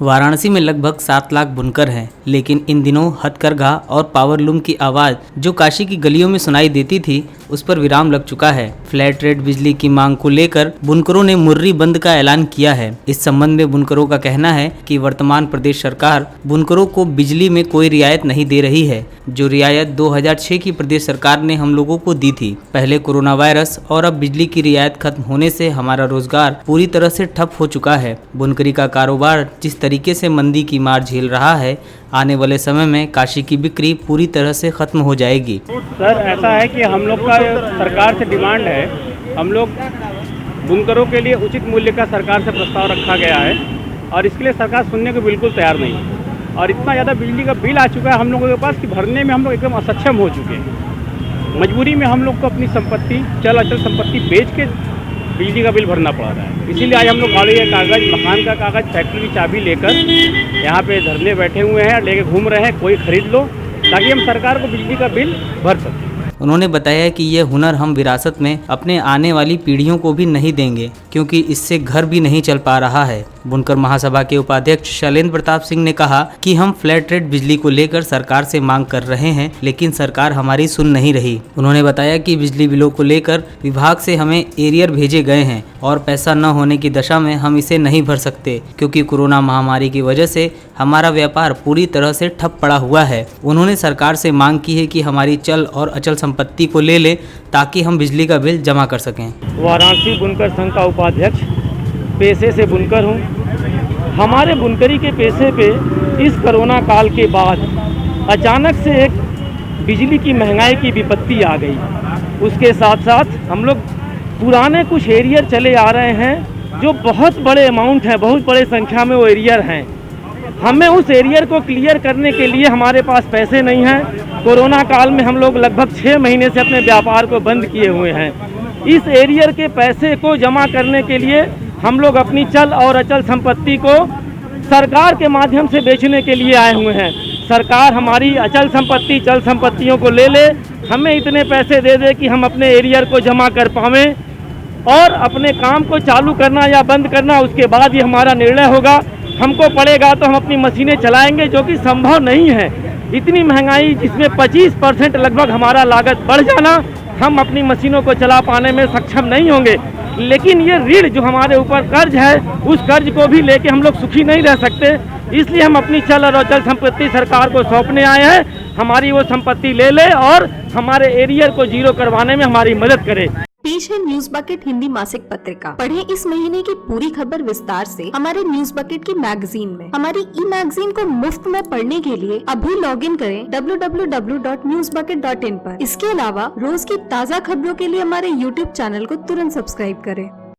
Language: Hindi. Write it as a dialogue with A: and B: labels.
A: वाराणसी में लगभग 7 लाख बुनकर हैं, लेकिन इन दिनों हथकरघा और पावरलूम की आवाज़ जो काशी की गलियों में सुनाई देती थी, उस पर विराम लग चुका है। फ्लैट रेट बिजली की मांग को लेकर बुनकरों ने मुर्री बंद का ऐलान किया है। इस संबंध में बुनकरों का कहना है कि वर्तमान प्रदेश सरकार बुनकरों को बिजली में कोई रियायत नहीं दे रही है, जो रियायत 2006 की प्रदेश सरकार ने हम लोगों को दी थी। पहले कोरोना वायरस और अब बिजली की रियायत खत्म होने से हमारा रोजगार पूरी तरह से ठप हो चुका है। बुनकरी का कारोबार जिस तरीके से मंदी की मार झेल रहा है, आने वाले समय में काशी की बिक्री पूरी तरह से खत्म हो जाएगी।
B: सर, ऐसा है कि हम लोग का सरकार से डिमांड है, हम लोग बुनकरों के लिए उचित मूल्य का सरकार से प्रस्ताव रखा गया है और इसके लिए सरकार सुनने को बिल्कुल तैयार नहीं है। और इतना ज़्यादा बिजली का बिल आ चुका है हम लोगों के पास कि भरने में हम लोग एकदम असक्षम हो चुके हैं। मजबूरी में हम लोग को अपनी संपत्ति, चल अचल संपत्ति बेच के बिजली का बिल भरना पड़ रहा है। इसीलिए आज हम लोग गाड़ी का कागज़, मकान का कागज़, फैक्ट्री की चाबी लेकर यहाँ पे धरने बैठे हुए हैं, लेके घूम रहे हैं, कोई खरीद लो ताकि हम सरकार को बिजली का बिल भर सकें।
A: उन्होंने बताया कि ये हुनर हम विरासत में अपने आने वाली पीढ़ियों को भी नहीं देंगे, क्योंकि इससे घर भी नहीं चल पा रहा है। बुनकर महासभा के उपाध्यक्ष शैलेंद्र प्रताप सिंह ने कहा कि हम फ्लैट रेट बिजली को लेकर सरकार से मांग कर रहे हैं, लेकिन सरकार हमारी सुन नहीं रही। उन्होंने बताया कि बिजली बिलों को लेकर विभाग से हमें एरियर भेजे गए हैं और पैसा न होने की दशा में हम इसे नहीं भर सकते, क्योंकि कोरोना महामारी की वजह से हमारा व्यापार पूरी तरह से ठप पड़ा हुआ है। उन्होंने सरकार से मांग की है कि हमारी चल और अचल संपत्ति को ले ले ताकि हम बिजली का बिल जमा कर सकें।
B: वाराणसी बुनकर संघ का उपाध्यक्ष, पेशे से बुनकर हूँ। हमारे बुनकरी के पेशे पे इस कोरोना काल के बाद अचानक से एक बिजली की महंगाई की विपत्ति आ गई। उसके साथ साथ हम लोग पुराने कुछ एरियर चले आ रहे हैं जो बहुत बड़े अमाउंट है, बहुत बड़े संख्या में वो एरियर हैं। हमें उस एरियर को क्लियर करने के लिए हमारे पास पैसे नहीं हैं। कोरोना काल में हम लोग लगभग 6 महीने से अपने व्यापार को बंद किए हुए हैं। इस एरियर के पैसे को जमा करने के लिए हम लोग अपनी चल और अचल संपत्ति को सरकार के माध्यम से बेचने के लिए आए हुए हैं। सरकार हमारी अचल संपत्ति, चल संपत्तियों को ले ले, हमें इतने पैसे दे दे कि हम अपने एरियर को जमा कर पावें और अपने काम को चालू करना या बंद करना, उसके बाद ही हमारा निर्णय होगा। हमको पड़ेगा तो हम अपनी मशीनें चलाएंगे, जो कि संभव नहीं है। इतनी महंगाई जिसमें 25% लगभग हमारा लागत बढ़ जाना, हम अपनी मशीनों को चला पाने में सक्षम नहीं होंगे। लेकिन ये ऋण जो हमारे ऊपर कर्ज है, उस कर्ज को भी लेके हम लोग सुखी नहीं रह सकते। इसलिए हम अपनी चल और अचल संपत्ति सरकार को सौंपने आए हैं। हमारी वो संपत्ति ले ले और हमारे एरियर को जीरो करवाने में हमारी मदद करे।
C: पेश है न्यूज बकेट हिंदी मासिक पत्रिका। पढ़ें इस महीने की पूरी खबर विस्तार से हमारे न्यूज बकेट की मैगजीन में। हमारी ई मैगजीन को मुफ्त में पढ़ने के लिए अभी लॉगिन करें www.newsbucket.in पर। इसके अलावा रोज की ताज़ा खबरों के लिए हमारे YouTube चैनल को तुरंत सब्सक्राइब करें।